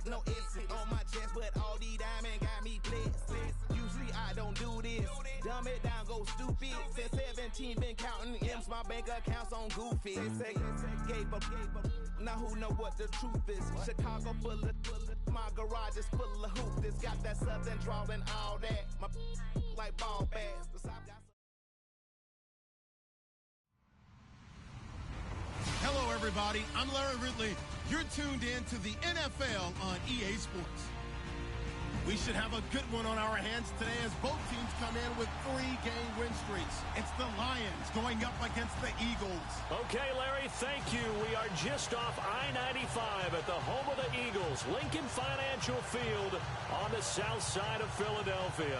No exit on my chest, but all these diamonds got me blessed. Usually I don't do this. Dumb it down, go stupid. Since 17, been counting M's, my bank accounts on goofy. Gave up. Now who know what the truth is? Chicago full of, my garage is full of hoops. It's got that southern drawl and all that. My like ball bags. The South got. Hello, everybody. I'm Larry Ridley. You're tuned in to the NFL on EA Sports. We should have a good one on our hands today as both teams come in with 3-game win streaks. It's the Lions going up against the Eagles. Okay, Larry, thank you. We are just off I-95 at the home of the Eagles, Lincoln Financial Field on the south side of Philadelphia.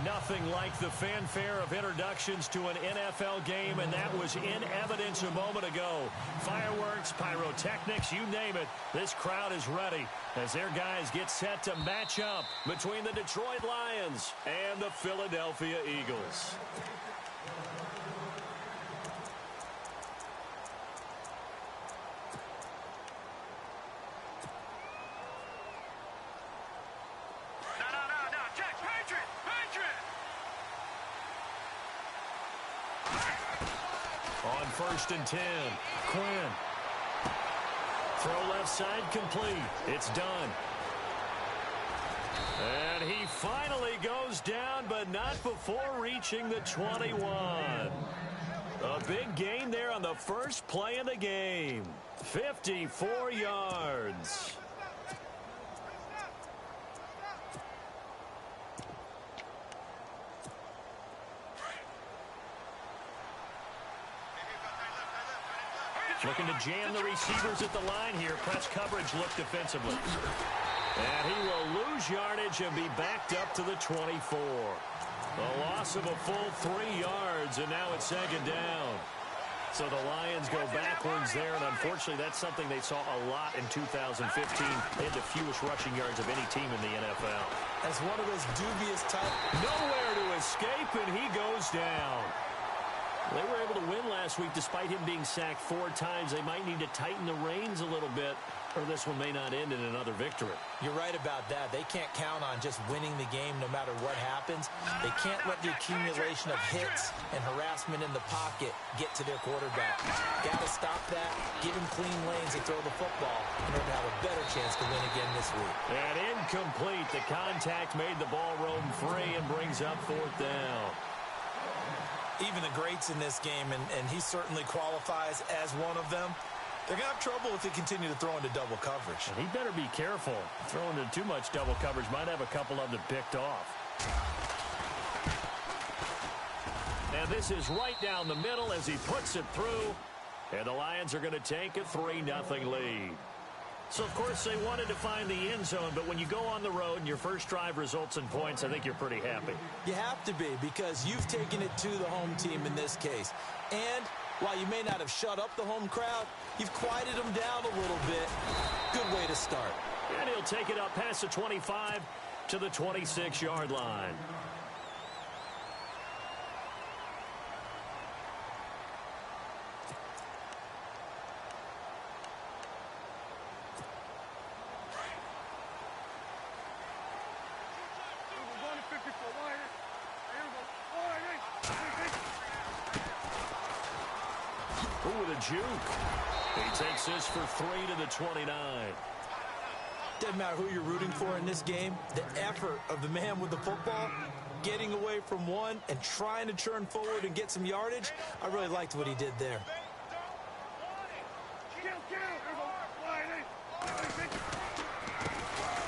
Nothing like the fanfare of introductions to an NFL game, and that was in evidence a moment ago. Fireworks, pyrotechnics, you name it. This crowd is ready as their guys get set to match up between the Detroit Lions and the Philadelphia Eagles. On 1st and 10, Quinn. Throw left side complete. It's done. And he finally goes down, but not before reaching the 21. A big gain there on the first play of the game. 54 yards. Looking to jam the receivers at the line here. Press coverage look defensively. And he will lose yardage and be backed up to the 24. A loss of a full 3 yards, and now it's 2nd down. So the Lions go backwards there, and unfortunately that's something they saw a lot in 2015. They had the fewest rushing yards of any team in the NFL. That's one of those dubious types. Nowhere to escape, and he goes down. They were able to win last week despite him being sacked 4 times. They might need to tighten the reins a little bit, or this one may not end in another victory. You're right about that. They can't count on just winning the game no matter what happens. They can't let the accumulation of hits and harassment in the pocket get to their quarterback. Got to stop that, give him clean lanes and throw the football in order to have a better chance to win again this week. And incomplete. The contact made the ball roam free and brings up 4th down. Even the greats in this game, and he certainly qualifies as one of them, they're going to have trouble if they continue to throw into double coverage. And he better be careful. Throwing into too much double coverage might have a couple of them picked off. And this is right down the middle as he puts it through. And the Lions are going to take a 3-0 lead. So, of course, they wanted to find the end zone, but when you go on the road and your first drive results in points, I think you're pretty happy. You have to be, because you've taken it to the home team in this case. And while you may not have shut up the home crowd, you've quieted them down a little bit. Good way to start. And he'll take it up past the 25 to the 26-yard line. With a juke. He takes this for 3 to the 29. Doesn't matter who you're rooting for in this game. The effort of the man with the football, getting away from one and trying to turn forward and get some yardage, I really liked what he did there.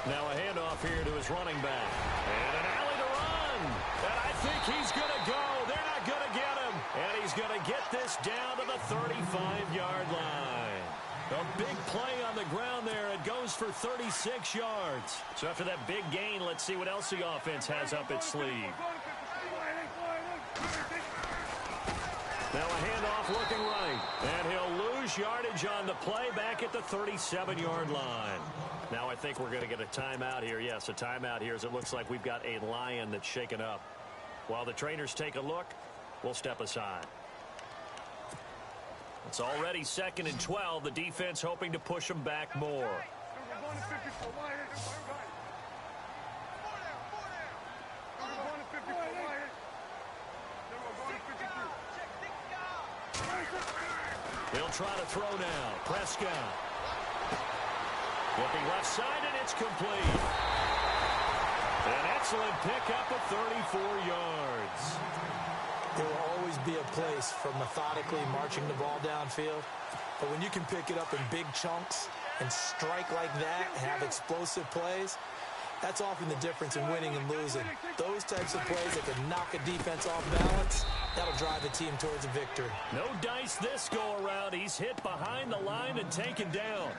Now a handoff here to his running back. And an alley to run. And I think he's going to go. They're not going to get him. And he's going to get this down to the 35-yard line. A big play on the ground there. It goes for 36 yards. So after that big gain, let's see what else the offense has up its sleeve. Now a handoff looking right. And he'll lose yardage on the play back at the 37-yard line. Now I think we're going to get a timeout here. Yes, a timeout here as it looks like we've got a Lion that's shaken up. While the trainers take a look, we'll step aside. It's already 2nd and 12. The defense hoping to push them back more. He'll try to throw now. Prescott. Looking left side, and it's complete. An excellent pickup of 34 yards. There will always be a place for methodically marching the ball downfield. But when you can pick it up in big chunks and strike like that and have explosive plays, that's often the difference in winning and losing. Those types of plays that can knock a defense off balance, that'll drive the team towards a victory. No dice this go-around. He's hit behind the line and taken down.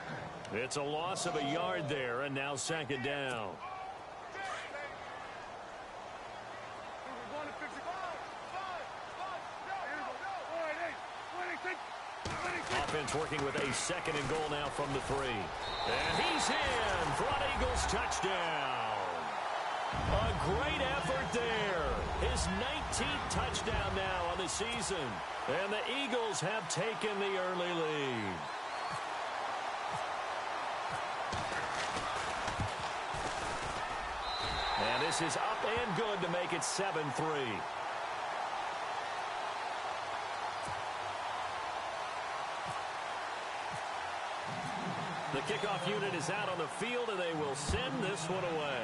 It's a loss of a yard there, and now second down. Offense working with a second and goal now from the 3. And he's in. Front Eagles touchdown. A great effort there. His 19th touchdown now on the season. And the Eagles have taken the early lead. And this is up and good to make it 7-3. The kickoff unit is out on the field, and they will send this one away.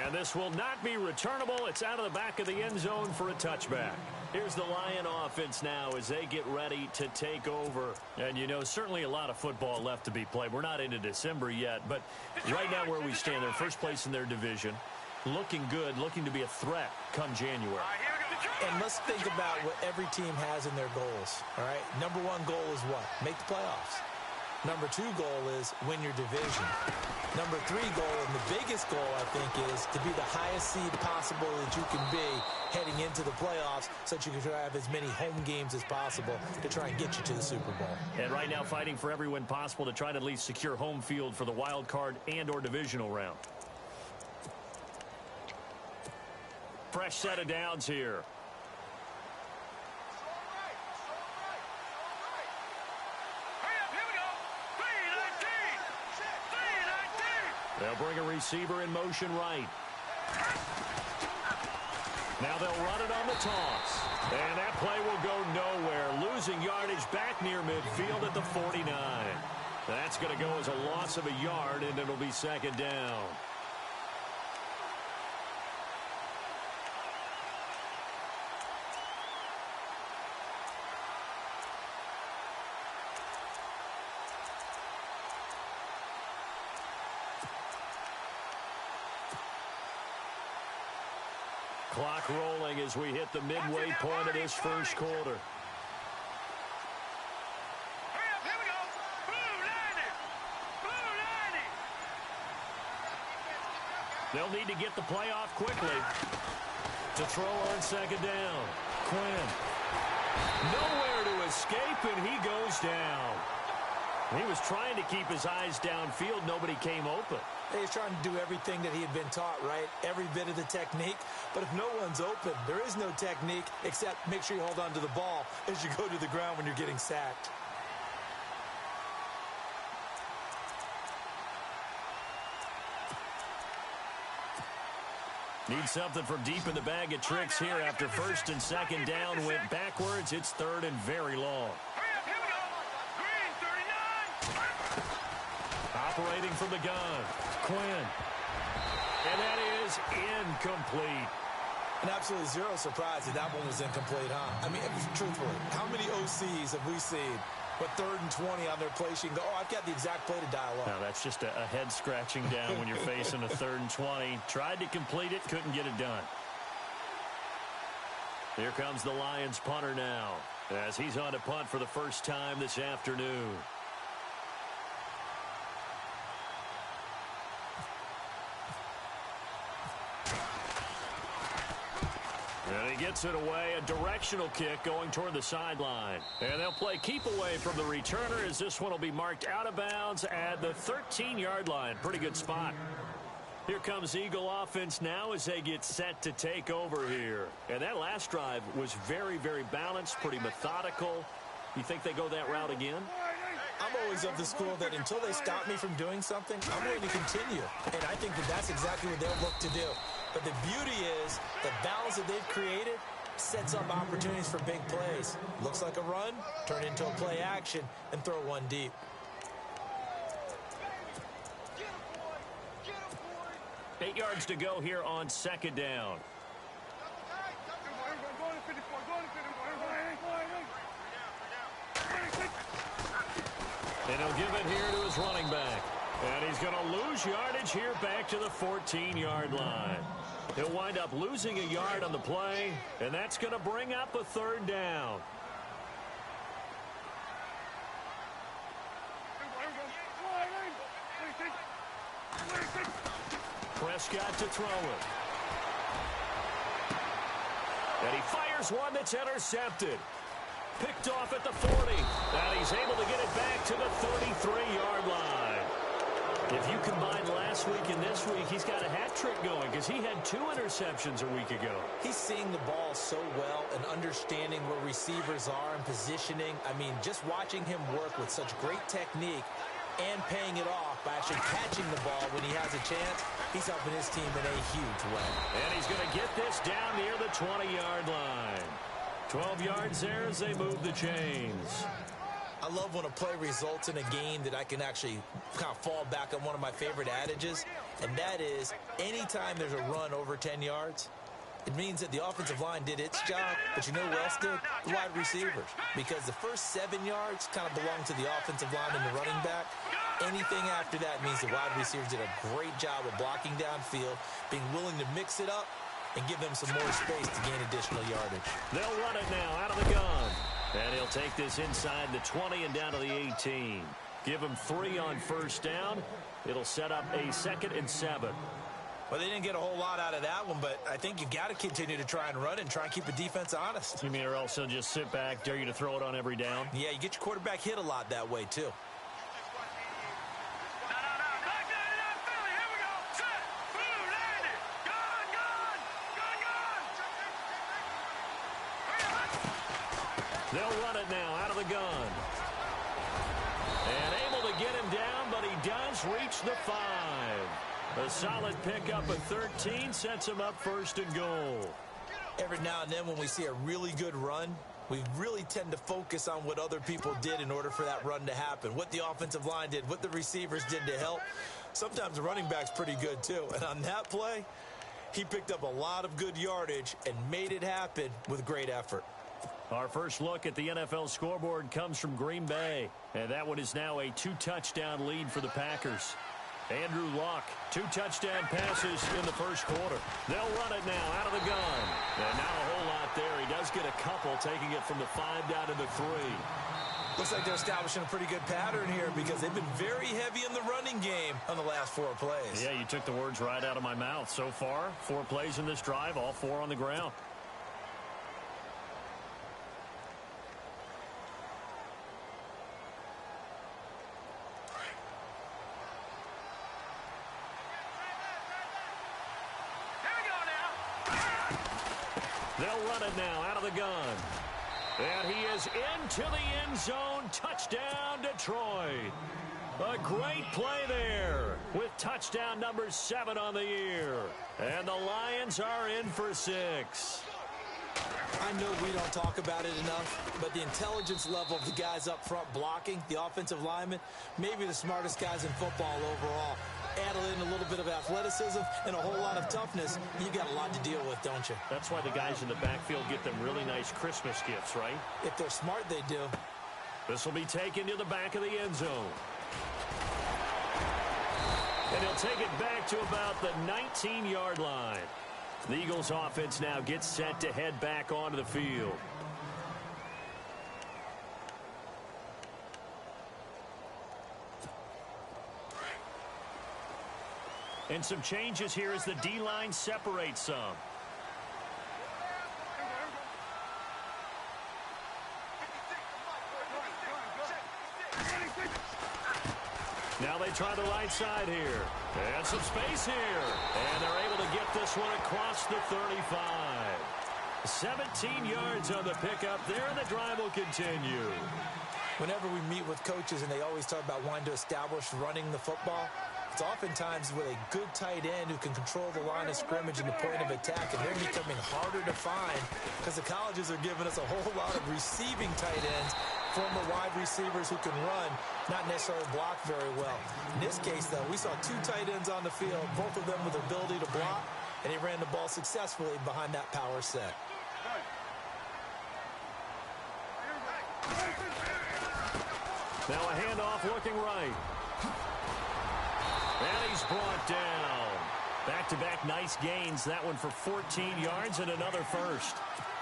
And this will not be returnable. It's out of the back of the end zone for a touchback. Here's the Lion offense now as they get ready to take over. And, you know, certainly a lot of football left to be played. We're not into December yet, but right now where we stand, they're first place in their division. Looking good, looking to be a threat come January. And let's think about what every team has in their goals, all right? Number 1 goal is what? Make the playoffs. Number 2 goal is win your division. Number 3 goal, and the biggest goal, I think, is to be the highest seed possible that you can be heading into the playoffs so that you can have as many home games as possible to try and get you to the Super Bowl. And right now fighting for every win possible to try to at least secure home field for the wild card and or divisional round. Fresh set of downs here. They'll bring a receiver in motion right. Now they'll run it on the toss. And that play will go nowhere. Losing yardage back near midfield at the 49. That's going to go as a loss of a yard, and it'll be second down. Clock rolling as we hit the midway point of this first quarter. They'll need to get the play off quickly. To throw on second down. Quinn. Nowhere to escape, and he goes down. He was trying to keep his eyes downfield. Nobody came open. He's trying to do everything that he had been taught, right? Every bit of the technique. But if no one's open, there is no technique except make sure you hold on to the ball as you go to the ground when you're getting sacked. Need something from deep in the bag of tricks here after first and second down went backwards. It's third and very long. Operating from the gun, Quinn. And that is incomplete. And absolutely zero surprise that one was incomplete, huh? I mean, truthfully, how many OCs have we seen with 3rd and 20 on their play sheet and go, oh, I've got the exact play to dial up? Now, that's just a head scratching down when you're facing a 3rd and 20. Tried to complete it, couldn't get it done. Here comes the Lions punter now as he's on to punt for the first time this afternoon. And he gets it away, a directional kick going toward the sideline. And they'll play keep away from the returner as this one will be marked out of bounds at the 13-yard line. Pretty good spot. Here comes Eagle offense now as they get set to take over here. And that last drive was very, very balanced, pretty methodical. You think they go that route again? I'm always of the school that until they stop me from doing something, I'm going to continue. And I think that that's exactly what they'll look to do. But the beauty is the balance that they've created sets up opportunities for big plays. Looks like a run, turn into a play action, and throw one deep. Eight yards to go here on second down. And he'll give it here to his running back. And he's going to lose yardage here back to the 14-yard line. He'll wind up losing a yard on the play, and that's going to bring up a third down. Prescott to throw it. And he fires one that's intercepted. Picked off at the 40. And he's able to get it back to the 33-yard line. If you combine last week and this week, he's got a hat trick going because he had 2 interceptions a week ago. He's seeing the ball so well and understanding where receivers are and positioning. I mean, just watching him work with such great technique and paying it off by actually catching the ball when he has a chance, he's helping his team in a huge way. And he's going to get this down near the 20-yard line. 12 yards there as they move the chains. I love when a play results in a game that I can actually kind of fall back on one of my favorite adages, and that is anytime there's a run over 10 yards, it means that the offensive line did its job, but you know who else did? The wide receivers. Because the first 7 yards kind of belong to the offensive line and the running back. Anything after that means the wide receivers did a great job of blocking downfield, being willing to mix it up, and give them some more space to gain additional yardage. They'll run it now out of the gun. And he'll take this inside the 20 and down to the 18. Give him 3 on first down. It'll set up a 2nd and 7. Well, they didn't get a whole lot out of that one, but I think you got to continue to try and run and try and keep the defense honest. You mean or else he'll just sit back, dare you to throw it on every down? Yeah, you get your quarterback hit a lot that way, too. They'll run it now out of the gun. And able to get him down, but he does reach the 5. A solid pickup at 13 sets him up 1st and goal. Every now and then when we see a really good run, we really tend to focus on what other people did in order for that run to happen. What the offensive line did, what the receivers did to help. Sometimes the running back's pretty good too. And on that play, he picked up a lot of good yardage and made it happen with great effort. Our first look at the NFL scoreboard comes from Green Bay. And that one is now a 2-touchdown lead for the Packers. Andrew Luck, 2 touchdown passes in the first quarter. They'll run it now out of the gun. And not a whole lot there. He does get a couple, taking it from the 5 down to the 3. Looks like they're establishing a pretty good pattern here because they've been very heavy in the running game on the last 4 plays. Yeah, you took the words right out of my mouth. So far, 4 plays in this drive, all 4 on the ground. They'll run it now out of the gun. And he is into the end zone. Touchdown, Detroit. A great play there with touchdown number 7 on the year. And the Lions are in for 6. I know we don't talk about it enough, but the intelligence level of the guys up front blocking, the offensive linemen, maybe the smartest guys in football overall. Add in a little bit of athleticism and a whole lot of toughness, you got a lot to deal with, don't you? That's why the guys in the backfield get them really nice Christmas gifts, right? If they're smart, they do. This will be taken to the back of the end zone. And he'll take it back to about the 19-yard line. The Eagles offense now gets set to head back onto the field. And some changes here as the D-line separates some. Now they try the right side here. And some space here. And they're able to get this one across the 35. 17 yards on the pickup there, and the drive will continue. Whenever we meet with coaches and they always talk about wanting to establish running the football, It's oftentimes with a good tight end who can control the line of scrimmage and the point of attack, and they're becoming harder to find because the colleges are giving us a whole lot of receiving tight ends, former wide receivers who can run, not necessarily block very well. In this case, though, we saw two tight ends on the field, both of them with the ability to block, and he ran the ball successfully behind that power set. Now a handoff looking right. And he's brought down. Back-to-back nice gains. That one for 14 yards and another first.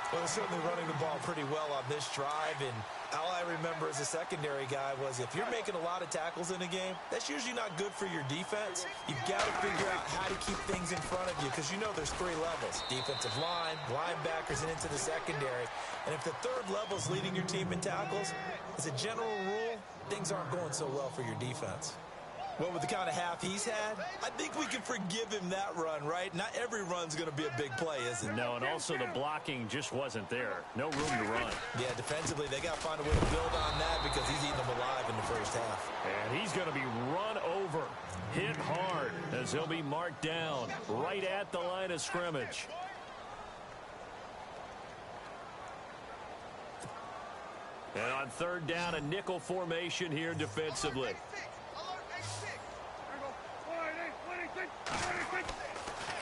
Well, they're certainly running the ball pretty well on this drive, and all I remember as a secondary guy was if you're making a lot of tackles in a game, that's usually not good for your defense. You've got to figure out how to keep things in front of you because you know there's three levels: defensive line, linebackers, and into the secondary. And if the third level is leading your team in tackles, as a general rule, things aren't going so well for your defense. Well, with the kind of half he's had, I think we can forgive him that run, right? Not every run's going to be a big play, is it? No, and also the blocking just wasn't there. No room to run. Yeah, defensively, they got to find a way to build on that because he's eating them alive in the first half. And he's going to be run over, hit hard, as he'll be marked down right at the line of scrimmage. And on third down, a nickel formation here defensively.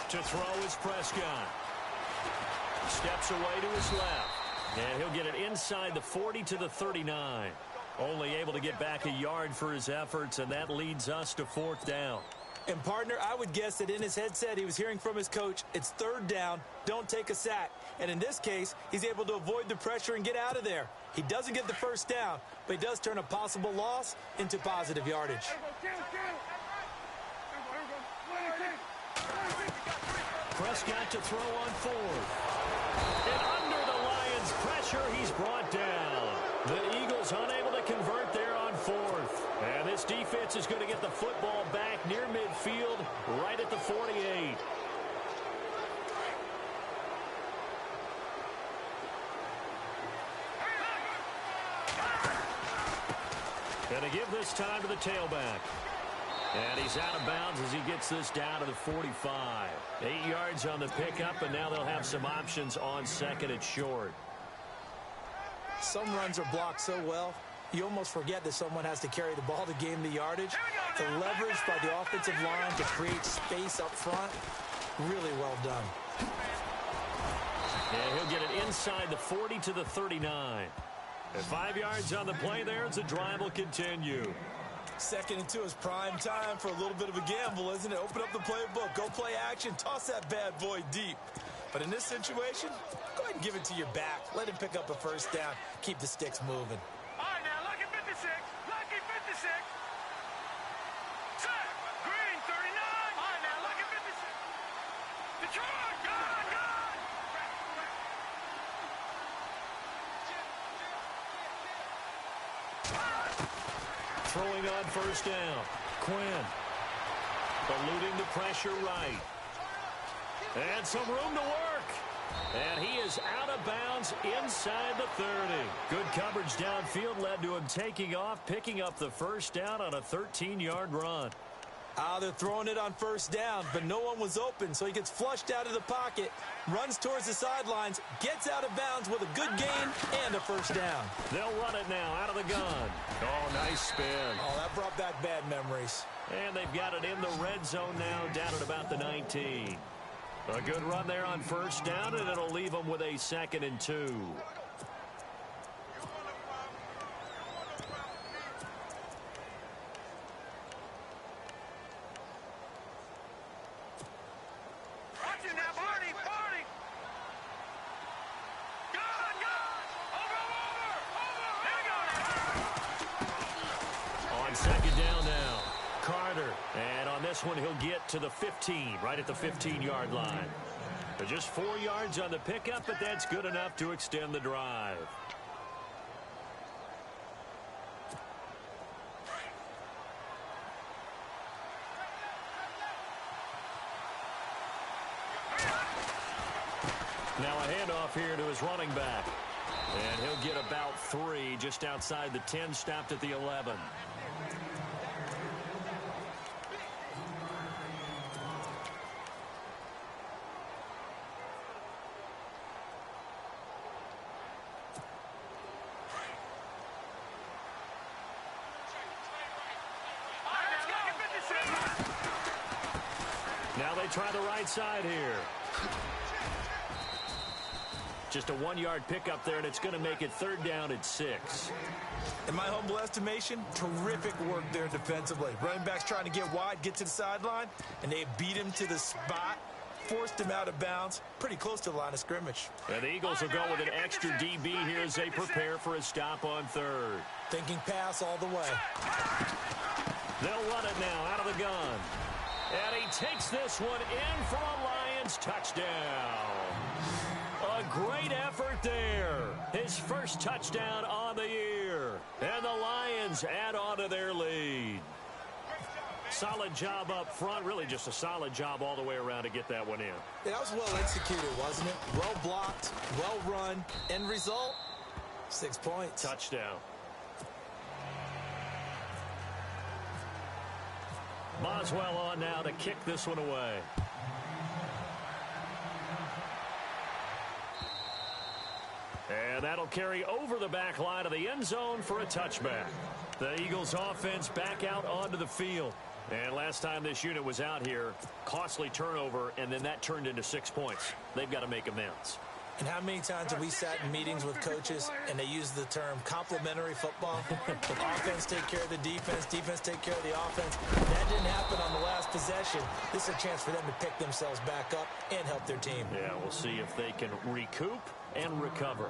To throw is Prescott. Steps away to his left. And he'll get it inside the 40 to the 39. Only able to get back a yard for his efforts, and that leads us to fourth down. And, partner, I would guess that in his headset he was hearing from his coach, it's third down, don't take a sack. And in this case, he's able to avoid the pressure and get out of there. He doesn't get the first down, but he does turn a possible loss into positive yardage. Prescott to throw on fourth. And under the Lions' pressure, he's brought down. The Eagles unable to convert there on fourth. And this defense is going to get the football back near midfield, right at the 48. And to give this time to the tailback. And he's out of bounds as he gets this down to the 45. 8 yards on the pickup, and now they'll have some options on second and short. Some runs are blocked so well, you almost forget that someone has to carry the ball to gain the yardage. The leverage by the offensive line to create space up front, really well done. And he'll get it inside the 40 to the 39. And 5 yards on the play there as the drive will continue. Second and 2 is prime time for a little bit of a gamble, isn't it? Open up the playbook, go play action, toss that bad boy deep. But in this situation, go ahead and give it to your back. Let him pick up a first down. Keep the sticks moving. All right, now, lucky 56. Lucky 56. Set. Green, 39. All right, now, lucky 56. Detroit, gone, gone. Throwing on first down. Quinn. Eluding the pressure right. And some room to work. And he is out of bounds inside the 30. Good coverage downfield led to him taking off, picking up the first down on a 13-yard run. They're throwing it on first down, but no one was open, so he gets flushed out of the pocket, runs towards the sidelines, gets out of bounds with a good gain and a first down. They'll run it now out of the gun. Oh, nice spin. Oh, that brought back bad memories. And they've got it in the red zone now, down at about the 19. A good run there on first down, and it'll leave them with a 2nd and 2. One he'll get to the 15, right at the 15-yard line. They're just 4 yards on the pickup, but that's good enough to extend the drive. Now a handoff here to his running back. And he'll get about 3 just outside the 10, stopped at the 11. Now they try the right side here. Just a 1-yard pickup there, and it's going to make it 3rd down and 6. In my humble estimation, terrific work there defensively. Running backs trying to get wide, get to the sideline, and they beat him to the spot, forced him out of bounds, pretty close to the line of scrimmage. And the Eagles will go with an extra DB here as they prepare for a stop on 3rd. Thinking pass all the way. They'll run it now out of the gun. And he takes this one in for a Lions touchdown. A great effort there. His first touchdown on the year. And the Lions add on to their lead. Solid job up front. Really just a solid job all the way around to get that one in. Yeah, that was well executed, wasn't it? Well blocked, well run. End result, 6 points. Touchdown. Boswell on now to kick this one away. And that'll carry over the back line of the end zone for a touchback. The Eagles offense back out onto the field. And last time this unit was out here, costly turnover, and then that turned into 6 points. They've got to make amends. And how many times have we sat in meetings with coaches and they use the term complementary football? Offense take care of the defense, defense take care of the offense. That didn't happen on the last possession. This is a chance for them to pick themselves back up and help their team. Yeah, we'll see if they can recoup and recover.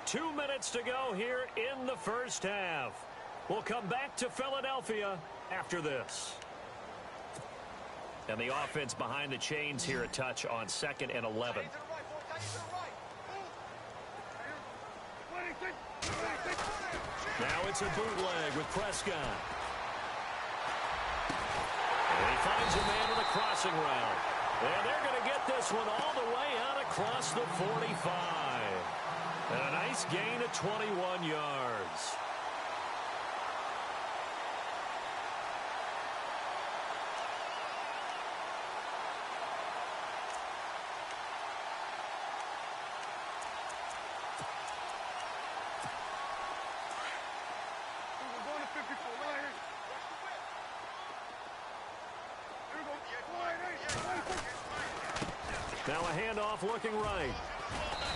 Two minutes to go here in the first half. We'll come back to Philadelphia after this. And the offense behind the chains here, a touch on 2nd and 11. Now it's a bootleg with Prescott. And he finds a man with a crossing route. And they're going to get this one all the way out across the 45. And a nice gain of 21 yards. Now a handoff looking right.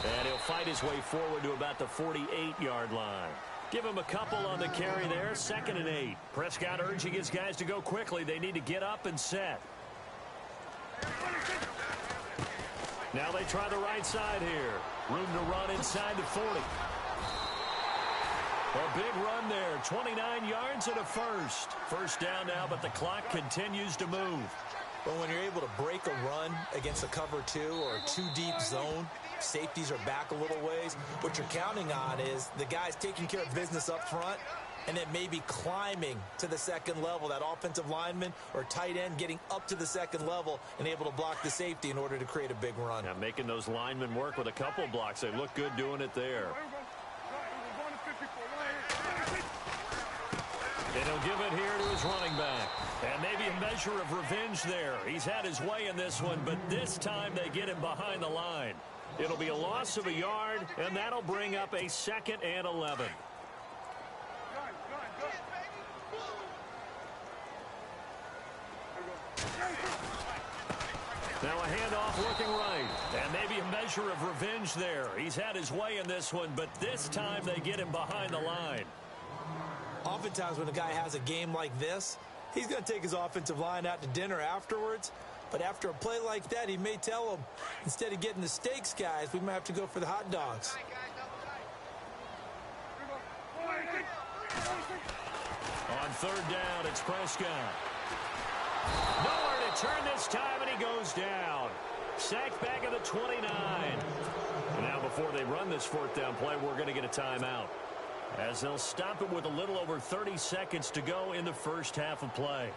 And he'll fight his way forward to about the 48-yard line. Give him a couple on the carry there. 2nd and 8. Prescott urging his guys to go quickly. They need to get up and set. Now they try the right side here. Room to run inside the 40. A big run there. 29 yards and a first. First down now, but the clock continues to move. But when you're able to break a run against a cover 2 or a 2-deep zone, safeties are back a little ways. What you're counting on is the guys taking care of business up front and then maybe climbing to the 2nd level, that offensive lineman or tight end getting up to the 2nd level and able to block the safety in order to create a big run. Yeah, making those linemen work with a couple blocks. They look good doing it there. And he'll give it here to his running back. And maybe a measure of revenge there. He's had his way in this one, but this time they get him behind the line. It'll be a loss of a yard, and that'll bring up a 2nd and 11. Now a handoff looking right. And maybe a measure of revenge there. He's had his way in this one, but this time they get him behind the line. Oftentimes when a guy has a game like this, he's going to take his offensive line out to dinner afterwards. But after a play like that, he may tell them, instead of getting the steaks, guys, we might have to go for the hot dogs. On 3rd down, it's Prescott. Nowhere to turn this time, and he goes down. Sacked back at the 29. And now before they run this 4th down play, we're going to get a timeout, as they'll stop it with a little over 30 seconds to go in the first half of play.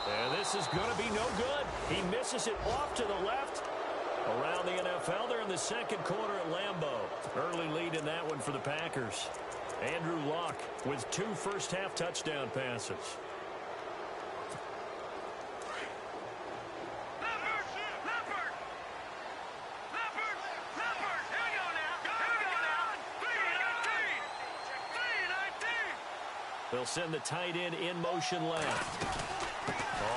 And this is going to be no good. He misses it off to the left. Around the NFL, they're in the 2nd quarter at Lambeau. Early lead in that one for the Packers. Andrew Luck with 2 first-half touchdown passes. They'll send the tight end in motion left.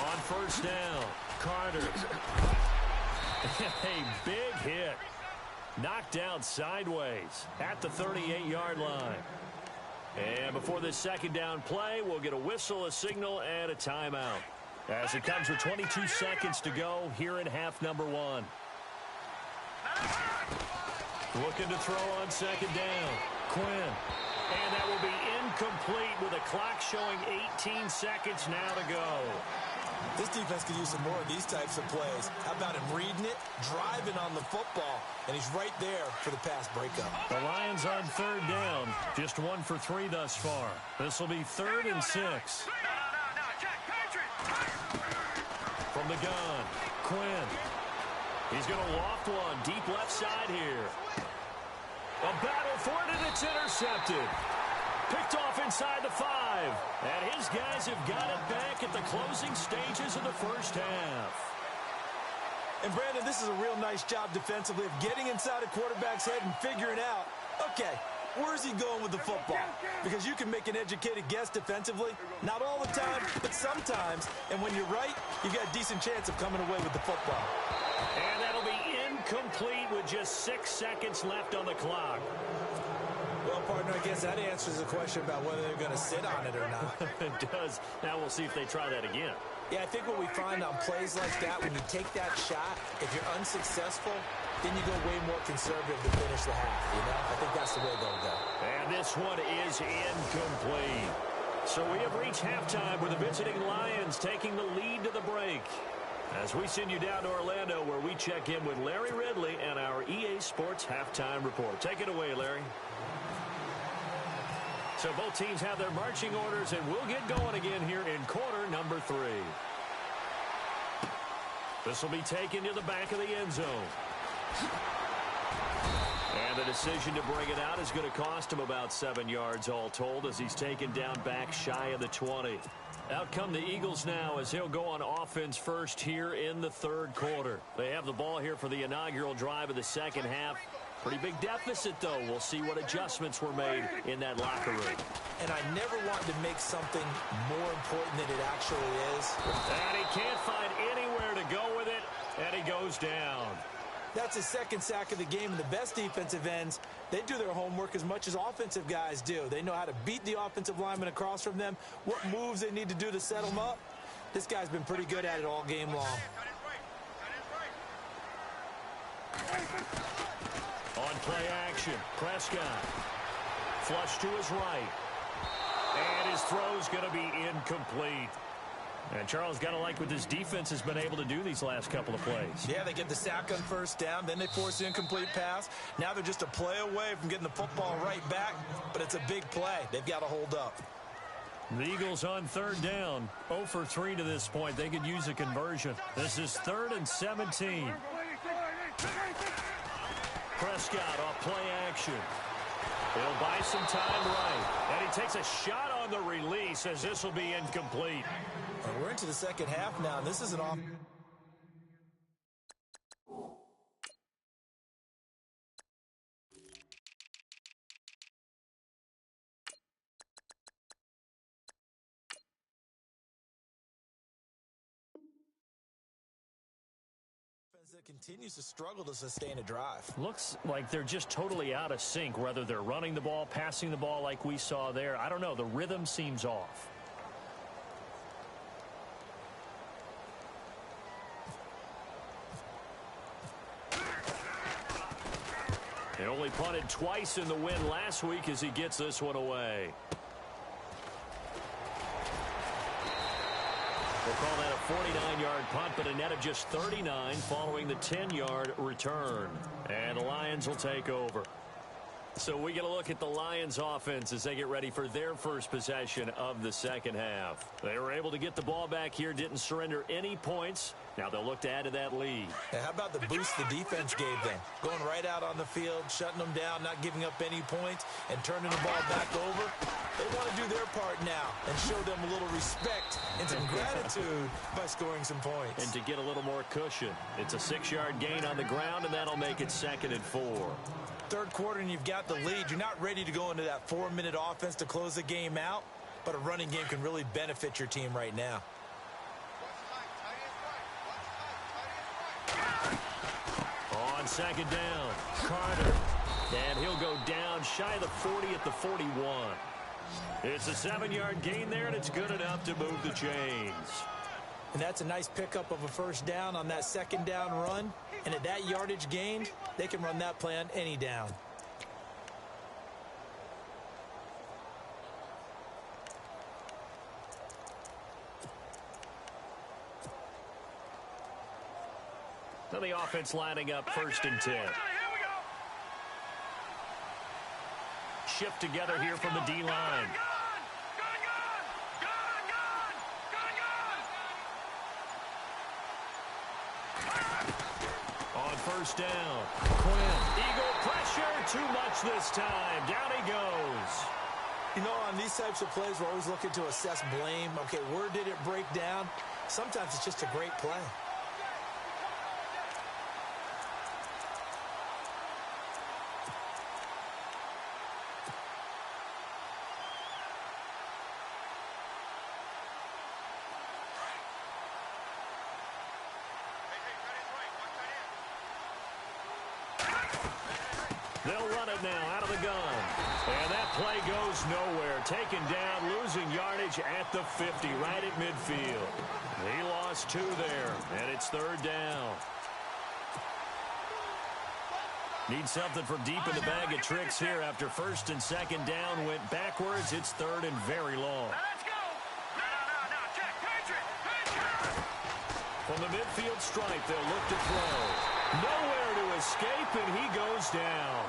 On first down, Carter. A big hit. Knocked down sideways at the 38-yard line. And before this second down play, we'll get a whistle, a signal, and a timeout. As it comes with 22 seconds to go here in half number one. Looking to throw on second down. Quinn. And that will be incomplete with a clock showing 18 seconds now to go. This defense could use some more of these types of plays. How about him reading it, driving on the football, and he's right there for the pass breakup. The Lions on third down. Just 1 for 3 thus far. This will be 3rd and 6. From the gun, Quinn. He's going to loft one deep left side here. A battle for it, and it's intercepted. Picked off inside the 5. And his guys have got it back at the closing stages of the first half. And, Brandon, this is a real nice job defensively of getting inside a quarterback's head and figuring out, okay, where's he going with the football? Because you can make an educated guess defensively. Not all the time, but sometimes. And when you're right, you got a decent chance of coming away with the football. And that'll be incomplete with just 6 seconds left on the clock. Well, partner, I guess that answers the question about whether they're going to sit on it or not. It does. Now we'll see if they try that again. Yeah, I think what we find on plays like that, when you take that shot, if you're unsuccessful, then you go way more conservative to finish the half, you know? I think that's the way they'll go. And this one is incomplete. So we have reached halftime with the visiting Lions taking the lead to the break. As we send you down to Orlando, where we check in with Larry Ridley and our EA Sports Halftime Report. Take it away, Larry. So both teams have their marching orders, and we'll get going again here in quarter number 3. This will be taken to the back of the end zone. And the decision to bring it out is going to cost him about 7 yards all told, as he's taken down back shy of the 20. Out come the Eagles now as he'll go on offense first here in the third quarter. They have the ball here for the inaugural drive of the second half. Pretty big deficit, though. We'll see what adjustments were made in that locker room. And I never want to make something more important than it actually is. And he can't find anywhere to go with it, and he goes down. That's his second sack of the game, and the best defensive ends, they do their homework as much as offensive guys do. They know how to beat the offensive lineman across from them, what moves they need to do to set them up. This guy's been pretty good at it all game long. On play action, Prescott. Flush to his right. And his throw's going to be incomplete. And Charles, got to like what this defense has been able to do these last couple of plays. Yeah, they get the sack on first down, then they force the incomplete pass. Now they're just a play away from getting the football right back, but it's a big play. They've got to hold up. The Eagles on third down, 0 for 3 to this point. They could use a conversion. This is 3rd and 17. Prescott off play action. He'll buy some time right. And he takes a shot on the release as this will be incomplete. And we're into the second half now, and this is an off. That continues to struggle to sustain a drive. Looks like they're just totally out of sync, whether they're running the ball, passing the ball like we saw there. I don't know. The rhythm seems off. He only punted twice in the win last week as he gets this one away. We'll call that a 49-yard punt, but a net of just 39 following the 10-yard return. And the Lions will take over. So we get a look at the Lions offense as they get ready for their first possession of the second half. They were able to get the ball back here, didn't surrender any points. Now they'll look to add to that lead. And how about the boost the defense gave them? Going right out on the field, shutting them down, not giving up any points, and turning the ball back over. They want to do their part now and show them a little respect and some gratitude by scoring some points. And to get a little more cushion. It's a 6-yard gain on the ground, and that'll make it 2nd and 4. Third quarter and you've got the lead. You're not ready to go into that 4-minute offense to close the game out. but a running game can really benefit your team right now. On second down, Carter. And he'll go down shy of the 40 at the 41. It's a 7-yard gain there, and it's good enough to move the chains. And that's a nice pickup of a first down on that second down run. And at that yardage gain, they can run that play on any down. So the offense lining up 1st and 10. Shift together here from the D-line. On 1st down, Quinn. Eagle pressure, too much this time. Down he goes. You know, on these types of plays, we're always looking to assess blame. Okay, where did it break down? Sometimes it's just a great play. They'll run it now out of the gun. And that play goes nowhere. Taken down, losing yardage at the 50, right at midfield. He lost 2 there, and it's 3rd down. Need something from deep in the bag of tricks here after 1st and 2nd down went backwards. It's 3rd and very long. Let's go. No. Check. Patriot. From the midfield stripe, they'll look to throw. Nowhere to escape, and he goes down.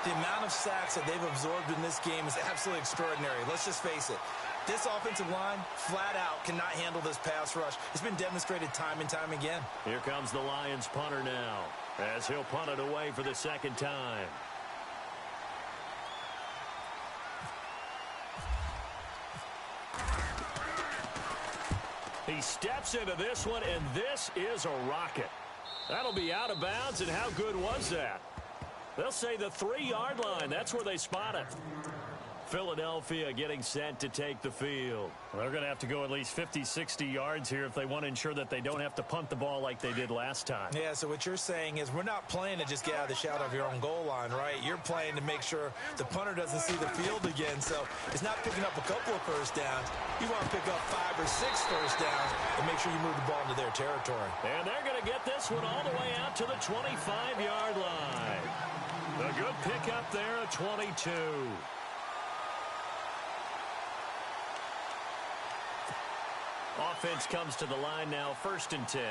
The amount of sacks that they've absorbed in this game is absolutely extraordinary. Let's just face it. This offensive line, flat out, cannot handle this pass rush. It's been demonstrated time and time again. Here comes the Lions punter now, as he'll punt it away for the 2nd time. He steps into this one, and this is a rocket. That'll be out of bounds, and how good was that? They'll say the 3-yard line. That's where they spot it. Philadelphia getting set to take the field. Well, they're going to have to go at least 50, 60 yards here if they want to ensure that they don't have to punt the ball like they did last time. Yeah, so what you're saying is we're not playing to just get out of the shadow of your own goal line, right? You're playing to make sure the punter doesn't see the field again. So it's not picking up a couple of first downs. You want to pick up 5 or 6 first downs and make sure you move the ball into their territory. And they're going to get this one all the way out to the 25-yard line. A good pickup there at 22. Offense comes to the line now, 1st and 10.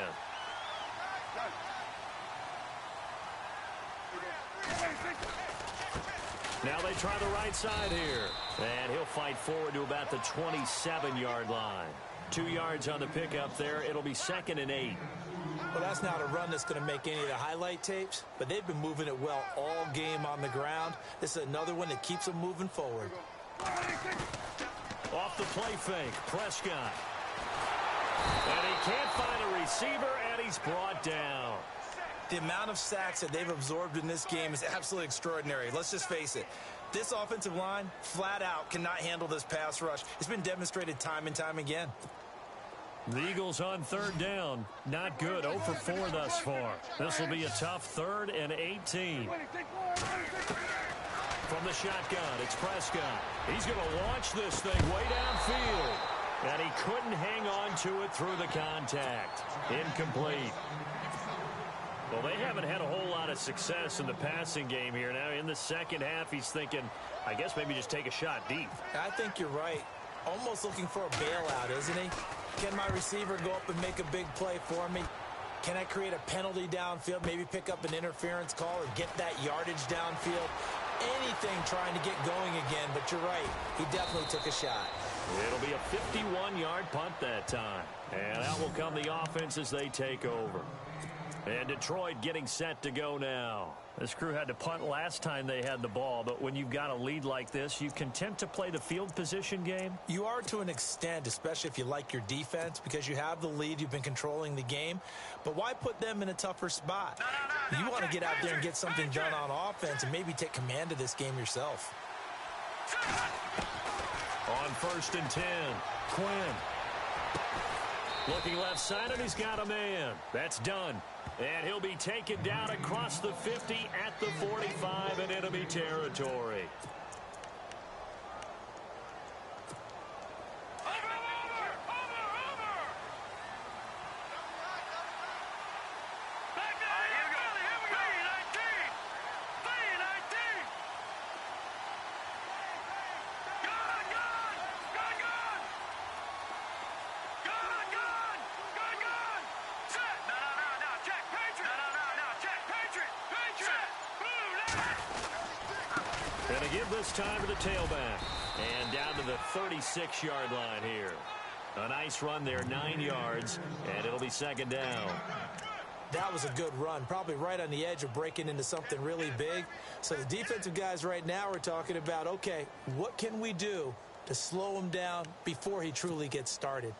Now they try the right side here. And he'll fight forward to about the 27-yard line. 2 yards on the pickup there. It'll be 2nd and 8. Well, that's not a run that's going to make any of the highlight tapes, but they've been moving it well all game on the ground. This is another one that keeps them moving forward. Off the play fake, Prescott. And he can't find a receiver, and he's brought down. The amount of sacks that they've absorbed in this game is absolutely extraordinary. Let's just face it. This offensive line, flat out, cannot handle this pass rush. It's been demonstrated time and time again. The Eagles on 3rd down. Not good. 0 for 4 thus far. This will be a tough 3rd and 18. From the shotgun, it's Prescott. He's going to launch this thing way downfield. And he couldn't hang on to it through the contact. Incomplete. Well, they haven't had a whole lot of success in the passing game here. Now, in the second half, he's thinking, I guess maybe just take a shot deep. I think you're right. Almost looking for a bailout, isn't he? Can my receiver go up and make a big play for me? Can I create a penalty downfield, maybe pick up an interference call or get that yardage downfield? Anything trying to get going again, but you're right. He definitely took a shot. It'll be a 51-yard punt that time. And out will come the offense as they take over. And Detroit getting set to go now. This crew had to punt last time they had the ball, but when you've got a lead like this, you content to play the field position game? You are to an extent, especially if you like your defense, because you have the lead, you've been controlling the game. But why put them in a tougher spot? You want to get out there and get something done on offense and maybe take command of this game yourself. On 1st and 10, Quinn. Looking left-sided, he's got a man. That's done. And he'll be taken down across the 50 at the 45 in enemy territory. Going to give this time to the tailback. And down to the 36-yard line here. A nice run there, 9 yards, and it'll be 2nd down. That was a good run, probably right on the edge of breaking into something really big. So the defensive guys right now are talking about, okay, what can we do to slow him down before he truly gets started?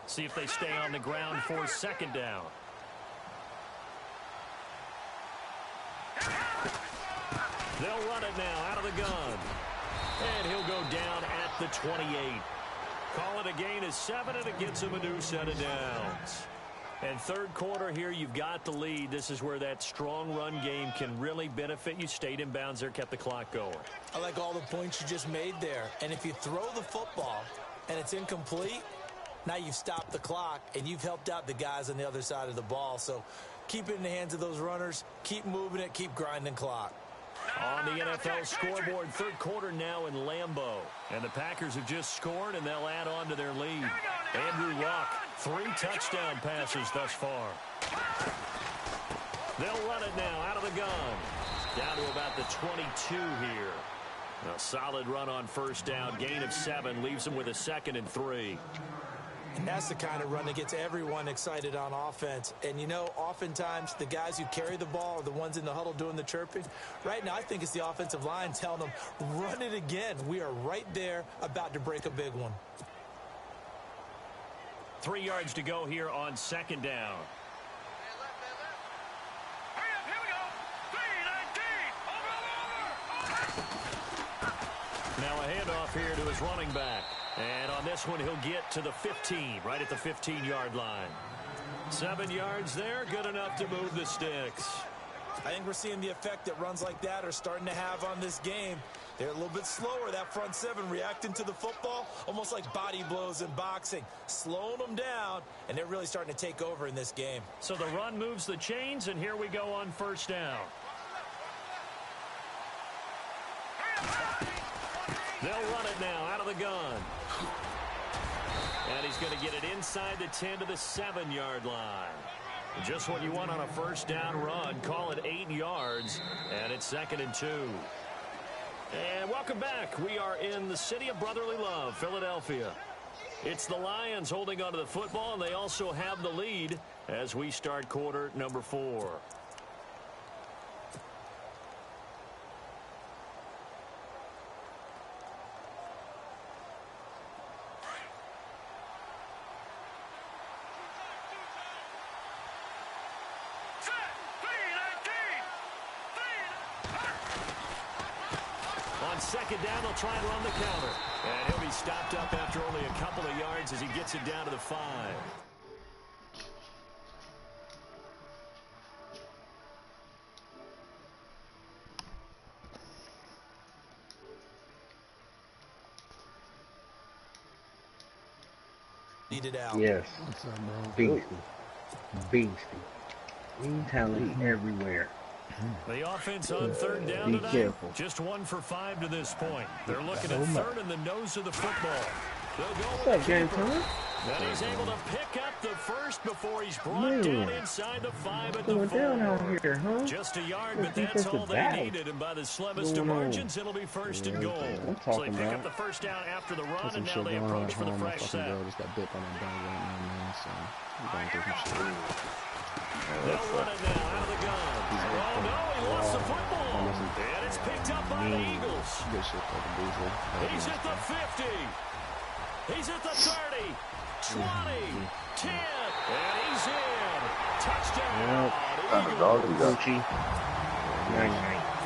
See if they stay on the ground for 2nd down. They'll run it now out of the gun. And he'll go down at the 28. Call it a gain of 7, and it gets him a new set of downs. And 3rd quarter here, you've got the lead. This is where that strong run game can really benefit you. Stayed in bounds there, kept the clock going. I like all the points you just made there. And if you throw the football and it's incomplete, now you've stopped the clock, and you've helped out the guys on the other side of the ball. So keep it in the hands of those runners. Keep moving it. Keep grinding clock. On the NFL scoreboard, 3rd quarter now in Lambeau. And the Packers have just scored, and they'll add on to their lead. Andrew Luck, 3 touchdown passes thus far. They'll run it now out of the gun. Down to about the 22 here. A solid run on 1st down. Gain of 7 leaves them with a 2nd and 3. And that's the kind of run that gets everyone excited on offense. And, you know, oftentimes the guys who carry the ball are the ones in the huddle doing the chirping. Right now, I think it's the offensive line telling them, run it again. We are right there about to break a big one. 3 yards to go here on 2nd down. Now a handoff here to his running back. And on this one, he'll get to the 15, right at the 15-yard line. 7 yards there, good enough to move the sticks. I think we're seeing the effect that runs like that are starting to have on this game. They're a little bit slower, that front 7, reacting to the football, almost like body blows in boxing, slowing them down, and they're really starting to take over in this game. So the run moves the chains, and here we go on 1st down. They'll run it now out of the gun. And he's going to get it inside the 10 to the 7-yard line. Just what you want on a 1st down run. Call it 8 yards, and it's 2nd and 2. And welcome back. We are in the city of brotherly love, Philadelphia. It's the Lions holding onto the football, and they also have the lead as we start quarter number 4. On 2nd down, they'll try and run the counter. And he'll be stopped up after only a couple of yards as he gets it down to the 5. Need it out. Yes. Beastie. Beastie. Talent everywhere. The offense on 3rd down Be tonight, careful. just 1 for 5 to this point. They're looking at 3rd in the nose of the football. They'll go What's with up, Game Time? And he's able to pick up the 1st before he's brought down inside the 5 at the 4. Down out here, huh? Just a yard, This but that's all defensive they battle needed. And by the slimmest of going on. margins, it'll be 1st and goal. I'm So they talking pick up about. the 1st down after the run, Got some and now shit they going on approach at for the home. My fresh fucking set. girl just got bit by that dog right now, man. So we going through some shit. They'll run it now out of the gun. Oh, no, he lost the football. And it's picked up by the Eagles. Good shit for the Diesel. He's at the 50. He's at the 30. 20. 10. And he's in. Touchdown. Eagles. Gucci.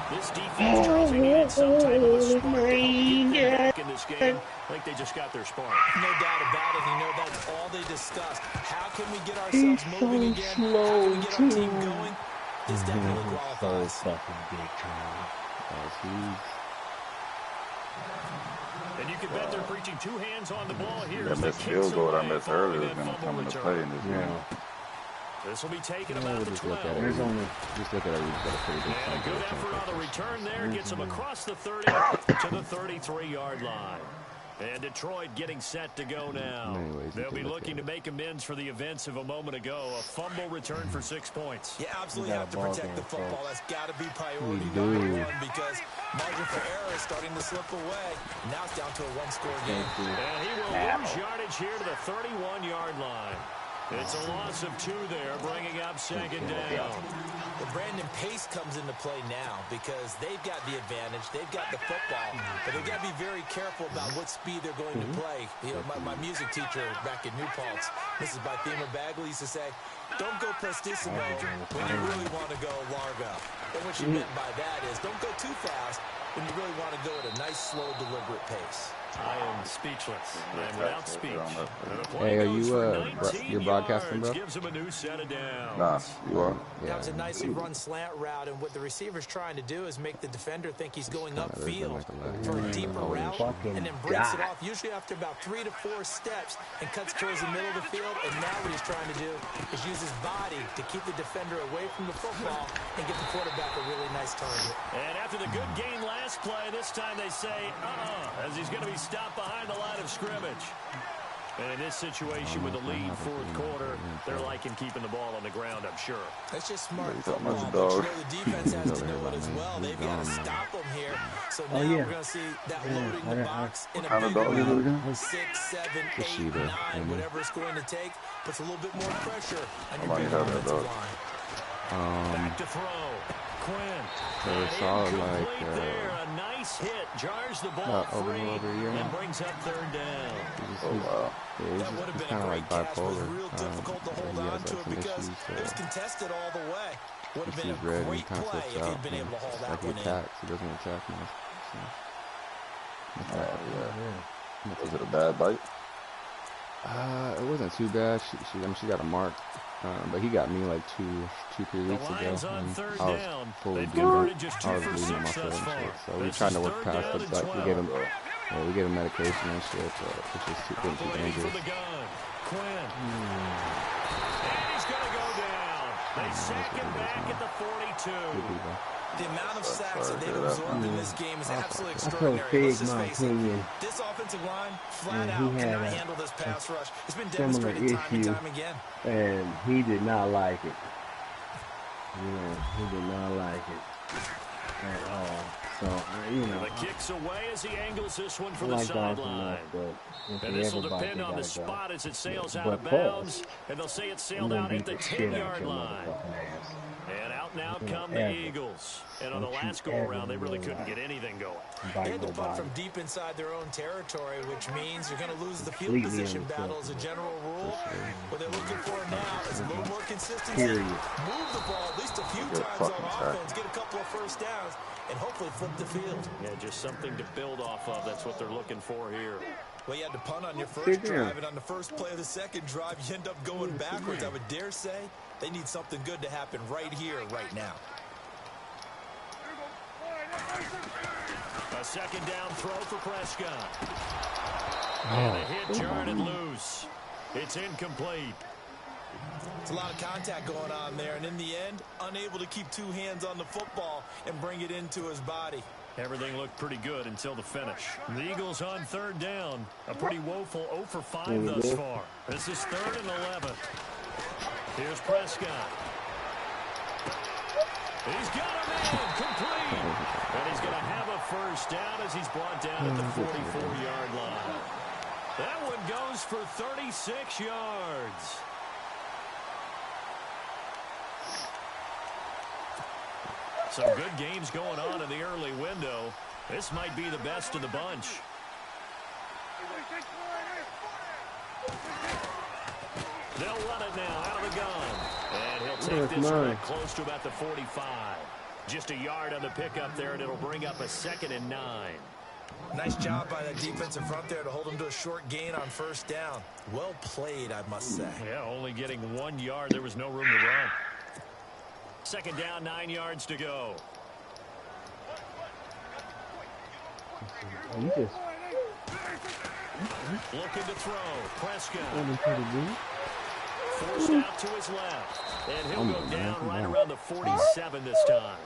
This defense tries to add some type of a spark to help get them back in this game. I think they just got their spark. No doubt about it. You know, that's all they discussed. How can we get ourselves moving again? How can we get our team going? This definitely qualifies. So fucking big time. And you can bet they're preaching two hands on the ball here. That missed field goal I missed earlier is going to come into play in this game. This will be taken about the 12. Just look at it. He's got a pretty good And a good effort on the return there. Gets him across the 30 to the 33-yard line. And Detroit getting set to go now. They'll be looking to make amends for the events of a moment ago. A fumble return for 6 points. You absolutely have to protect the football. That's got to be priority number one because margin for error is starting to slip away. Now it's down to a one-score game. And he will lose yardage here to the 31-yard line. It's a loss of 2 there, bringing up second down. Well, Brandon, pace comes into play now because they've got the advantage. They've got the football, but they've got to be very careful about what speed they're going to play. You know, my music teacher back in New Paltz, Mrs. Bythema Bagley, used to say, don't go prestissimo when you really want to go largo. And what she meant by that is don't go too fast when you really want to go at a nice, slow, deliberate pace. I am speechless. I'm without speech. Hey, are you you're broadcasting, bro? Gives him a new set of downs. Nah, you are. Yeah. That was a nicely run slant route, and what the receiver's trying to do is make the defender think he's going upfield for a deeper route, and then breaks it off, usually after about 3 to 4 steps, and cuts towards the middle of the field. And now what he's trying to do is use his body to keep the defender away from the football and get the quarterback a really nice target. And after the good game last play, this time they say, as he's going to be stopped behind the line of scrimmage. And in this situation with the lead fourth quarter, they're liking keeping the ball on the ground, I'm sure. That's just smart football, but you know the defense has to know it as well. They've got to stop them here. So now we're going to see that loading the box in a big way. 6, 7, 8, 9, whatever it's going to take, puts a little bit more pressure on your big offensive line. Back to throw. Quinn. Solid, like, a nice hit, jars the ball free, and brings up third down. That would have been a great catch, but it was real difficult to hold on to it because it was contested all the way. Would have been a great play if he'd been able to haul that one in. He doesn't attack much. Was it a bad bite? It wasn't too bad. She got a mark. But he got me like 2-3 weeks ago. And I was fully bleeding. I was bleeding on my foot and shit. So we tried to work past it. Like we gave him medication and shit, which is getting too dangerous. Quinn. And he's going to go down. They sack him back at the 42. The amount of sacks that they've absorbed in this game is absolutely extraordinary. Let's just face it. This offensive line, flat out, cannot handle this pass rush. It's been demonstrated time and time again. And he did not like it. He did not like it at all. So, The kick's away as he angles this one for the sideline. And this will depend on the spot as it sails out of bounds. And they'll say it sailed out at the 10-yard line. And out now come the Eagles. And on the last go-around, they really couldn't get anything going. They had to punt from deep inside their own territory, which means you're going to lose the field position battle as a general rule. What they're looking for now is a little more consistency. Move the ball at least a few times on offense, get a couple of first downs, and hopefully flip the field. Yeah, just something to build off of. That's what they're looking for here. Well, you had to punt on your first drive, and on the first play of the second drive, you end up going backwards. I would dare say they need something good to happen right here, right now. A second down throw for Prescott. And a hit jarred and loose. It's incomplete. It's a lot of contact going on there, and in the end, unable to keep 2 hands on the football and bring it into his body. Everything looked pretty good until the finish. The Eagles on third down. A pretty woeful 0 for 5 thus far. This is 3rd and 11. Here's Prescott. He's got a man complete. And he's going to have a first down as he's brought down at the 44-yard line. That one goes for 36 yards. Some good games going on in the early window. This might be the best of the bunch. They'll run it now out of the gun. And he'll take this one close to about the 45. Just a yard on the pickup there, and it'll bring up a 2nd and 9. Nice job by that defensive front there to hold him to a short gain on first down. Well played, I must say. Yeah, only getting 1 yard. There was no room to run. 2nd down, 9 yards to go. You just looking to throw. Prescott. Forced out to his left. And he'll go down right around the 47 this time.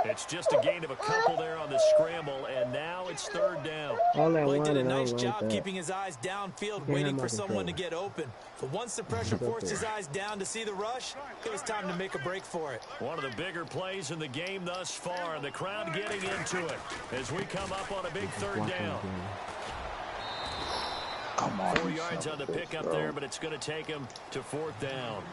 It's just a gain of a couple there on the scramble, and now it's 3rd down. Well, he did a nice job keeping his eyes downfield, waiting for someone to get open. But once the pressure forced his eyes down to see the rush, it was time to make a break for it. One of the bigger plays in the game thus far, and the crowd getting into it as we come up on a big 3rd down. Come on, 4 yards on the pickup there, but it's going to take him to 4th down.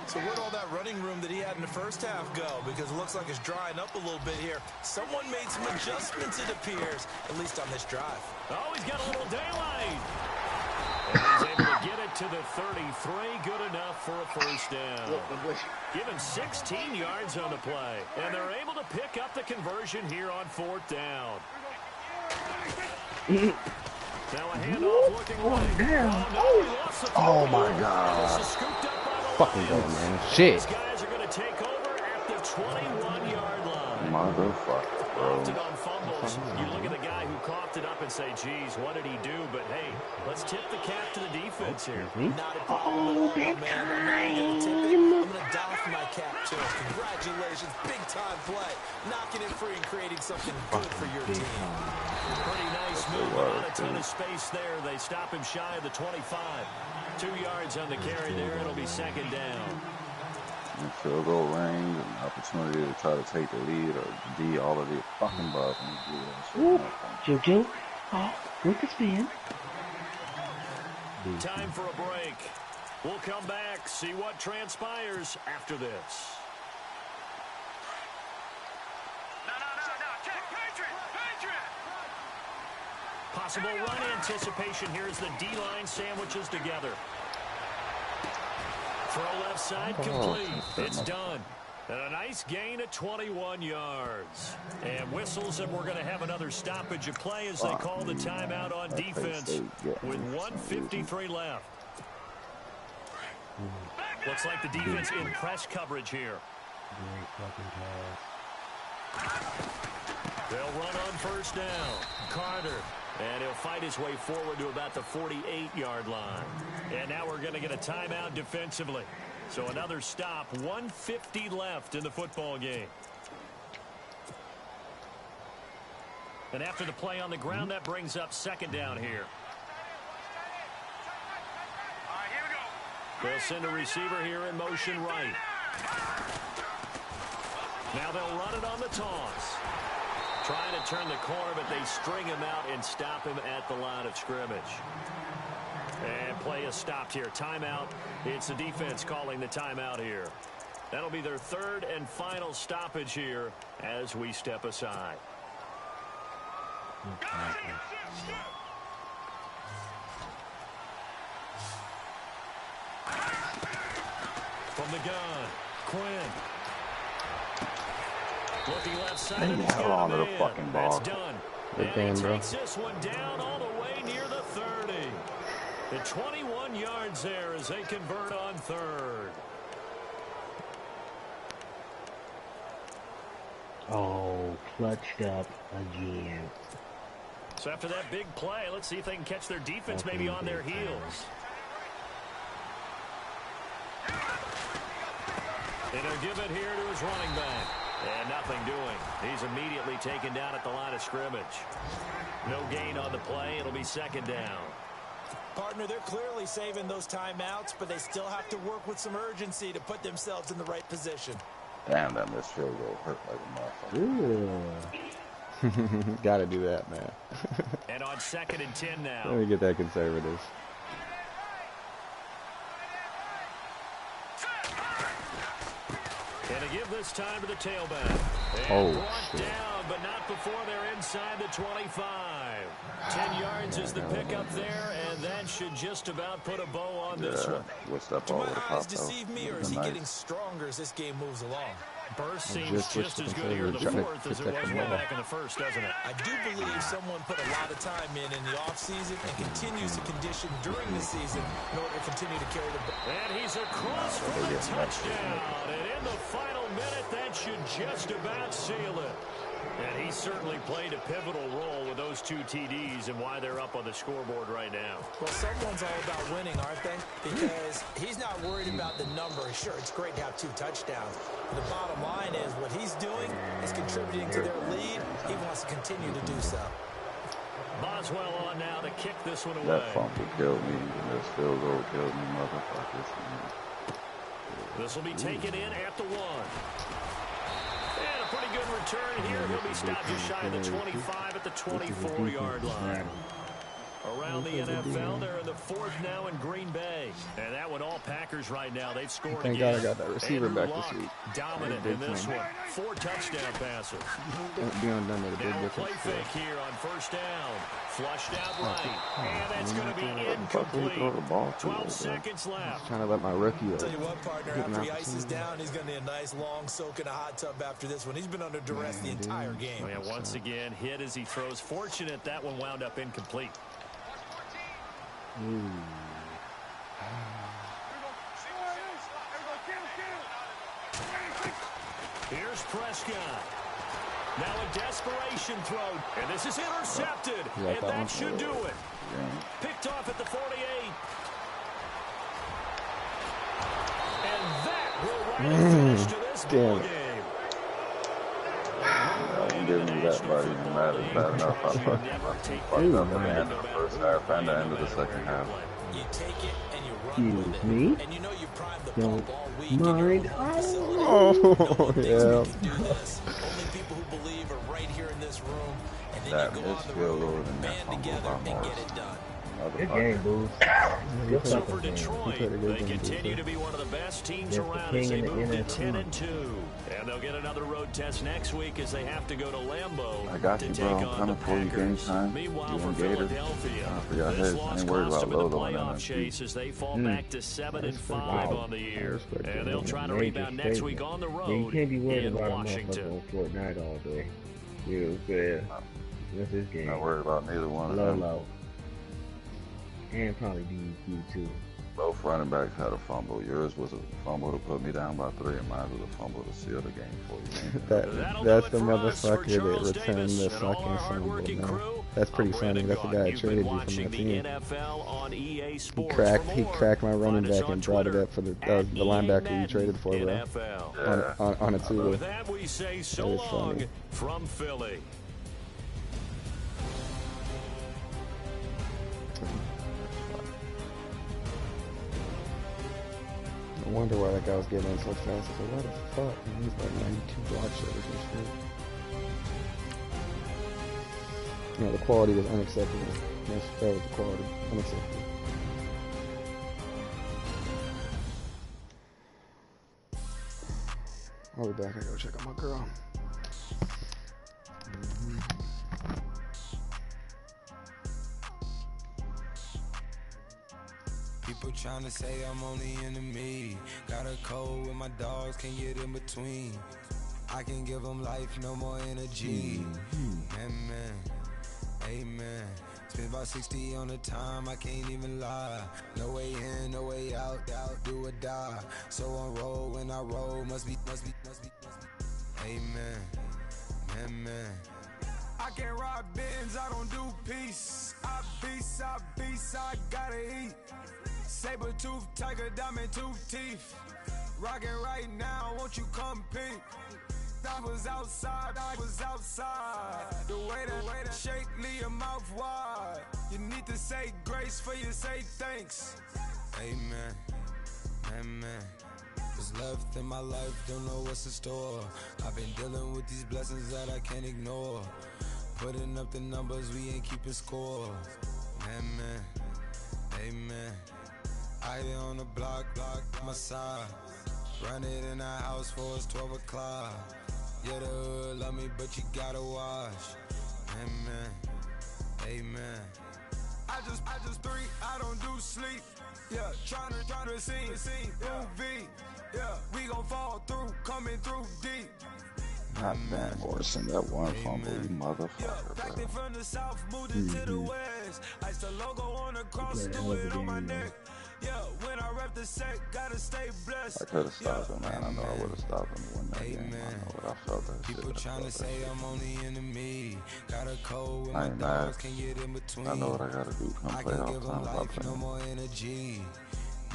So where'd all that running room that he had in the first half go? Because it looks like it's drying up a little bit here. Someone made some adjustments, it appears, at least on this drive. Oh, he's got a little daylight. And he's able to get it to the 33. Good enough for a 1st down. Given 16 yards on the play. And they're able to pick up the conversion here on 4th down. Now a handoff looking right. Oh my God. Fucking go, man. Shit. These guys are going to take over at the 21-yard line. Motherfucker, bro. Often on fumbles, you look at the guy who coughed it up and say, geez, what did he do? But hey, let's tip the cap to the defense here. Not a problem at all, man. I'm going to doff my cap to it. Congratulations. Big-time play. Knocking it free and creating something good for your team. Pretty nice move. Not a ton of space there. They stop him shy of the 25. 2 yards on the carry there. It'll be 2nd down. Field goal range, an opportunity to try to take the lead or D all of the fucking bugs. Jojo, look at spin. Time for a break. We'll come back, see what transpires after this. Possible run anticipation here as the D-line sandwiches together. Throw left side complete. It's done. And a nice gain at 21 yards. And whistles, and we're going to have another stoppage of play as they call the timeout on defense with 1:53 left. Looks like the defense in press coverage here. They'll run on 1st down. Carter. And he'll fight his way forward to about the 48-yard line. And now we're going to get a timeout defensively. So another stop, 1:50 left in the football game. And after the play on the ground, that brings up 2nd down here. All right, here we go. They'll send a receiver here in motion right. Now they'll run it on the toss. Trying to turn the corner, but they string him out and stop him at the line of scrimmage. And play is stopped here. Timeout. It's the defense calling the timeout here. That'll be their 3rd and final stoppage here as we step aside. From the gun, Quinn. Looking left side. Hell on to the fucking ball. That's done. Good And game, he bro. takes this one down all the way near the 30. At 21 yards there as they convert on 3rd. Oh, clutched up again. So after that big play, let's see if they can catch their defense maybe on their heels. And they'll give it here to his running back. And nothing doing. He's immediately taken down at the line of scrimmage. No gain on the play. It'll be 2nd down. Partner, they're clearly saving those timeouts, but they still have to work with some urgency to put themselves in the right position. Damn, that missed field goal hurt like a motherfucker. Gotta do that, man. And on 2nd and 10 now. Let me get that conservative. And to give this time to the tailback. And brought down, but not before they're inside the 25. 10 yards is the pickup there, and that should just about put a bow on this one. What's that Do ball my with a eyes pop deceive me, or is he getting stronger as this game moves along? Burst seems just as good here in the fourth as it was way back in the first, doesn't it? I do believe someone put a lot of time in the offseason and continues to condition during the season in order to continue to carry the ball. And he's across for the touchdown. And in the final minute, that should just about seal it. And he certainly played a pivotal role with those 2 TDs and why they're up on the scoreboard right now. Well, someone's all about winning, aren't they? Because he's not worried about the number. Sure, it's great to have 2 touchdowns. But the bottom line is what he's doing is contributing to their lead. He wants to continue to do so. Boswell on now to kick this one away. That fumble killed me. And that field goal killed me, motherfuckers. This will be taken in at the 1. And a pretty good return here. He'll be stopped just shy of the 25 at the 24-yard line. Around the NFL, they're in the 4th now in Green Bay. And that one all Packers right now. They've scored Thank again. God I got that receiver back this week. Dominant in this one. 4 touchdown passes. Being done made a big Now a difference. play fake here on first down. Flushed out right. And that's going to be incomplete. 12 seconds left. Trying to let my rookie Tell you what, partner, after he ices down, he's going to need a nice long soak in a hot tub after this one. He's been under duress the entire game. Yeah, once again, hit as he throws. Fortunate that one wound up incomplete. Here's Prescott. Now a desperation throw. And this is intercepted. And that should do it. Picked off at the 48. And that will write a finish to this ball game. I'm giving you that, buddy. No matter bad enough. I fucked up at the end of the first half and the end of the second half. You take it and you run with it. Me? And you know you primed the pump all week. And Oh, yeah. Only people who believe are right here in this room. And then That you go on the road, band together, and get it done. Good game, Booze. So for Detroit, they continue to be one of the best teams around as they move to 10-2. And they'll get another road test next week as they have to go to Lambeau I got to you, take bro. on Coming the for you, game Packers. time. Meanwhile, for Gator. Philadelphia, Y'all this heads. I loss ain't worried cost about them in the Lodo and playoff them. chase as they fall back to 7-5 on the year. And they'll try to rebound next week on the road you can't be worried in about Washington. a motherfucker on Fortnite all day. You know what I'm saying? That's his game. Not worried about neither one of them. Low. And probably DQ too. Both running backs had a fumble. Yours was a fumble to put me down by 3, and mine was a fumble to seal the game for you. That's the motherfucker that returned the fucking fumble, man. That's pretty funny. That's the guy that traded you from my team. He cracked my running back and brought it up for the linebacker you traded for, bro. On a 2. With that, we say so long from Philly. I wonder why that guy was getting in so fast. I was like, what the fuck? And he's like 92 block shutters and shit. You know, the quality was unacceptable. That was the quality. Unacceptable. I'll be back. I gotta check on my girl. People tryna say I'm only enemy. Got a code with my dogs, can't get in between. I can give them life, no more energy. Amen, amen. Spent about 60 on the time, I can't even lie. No way in, no way out, do or die. So on roll, when I roll, must be. Amen, amen. I can't ride Benz, I don't do peace. I beast, I gotta eat. Saber tooth, tiger, diamond tooth teeth. Rockin' right now, won't you come peek? I was outside. The way that shake, leave your mouth wide. You need to say grace for you say thanks. Amen, amen. What's left in my life, don't know what's in store. I've been dealing with these blessings that I can't ignore. Putting up the numbers, we ain't keeping score. Amen, amen. I be on the block, my side. Run it in the house for us 12 o'clock. Yeah, the hood love me, but you gotta watch. Amen, amen. I just 3, I don't do sleep. Yeah, trying to see, UV. Yeah, we gon' fall through, coming through deep. Not bad, Morrison. That one fumble, you motherfucker, bro. From the south, moved it to the west. Ice the logo on the cross, do it on my neck. Yeah, when I rep the set, gotta stay blessed. I could have stopped him, man. I know I would have stopped him to win that game. I know what I felt that shit. People trying to say I'm on the enemy. Got a cold with I my ain't mad. dogs, can get in between. I know what I gotta do. Come play off time. I life, no more energy.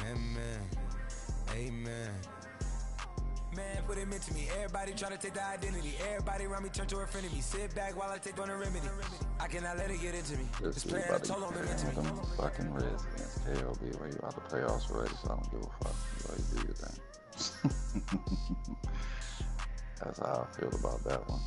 Man, amen. Man, put him into me. Everybody try to take the identity. Everybody around me turn to a friend of me. Sit back while I take on the remedy. I cannot let it get into me. This player I told on them into me. Them fucking Reds against KLB where you out the playoffs already, so I don't give a fuck. You do your thing. That's how I feel about that one.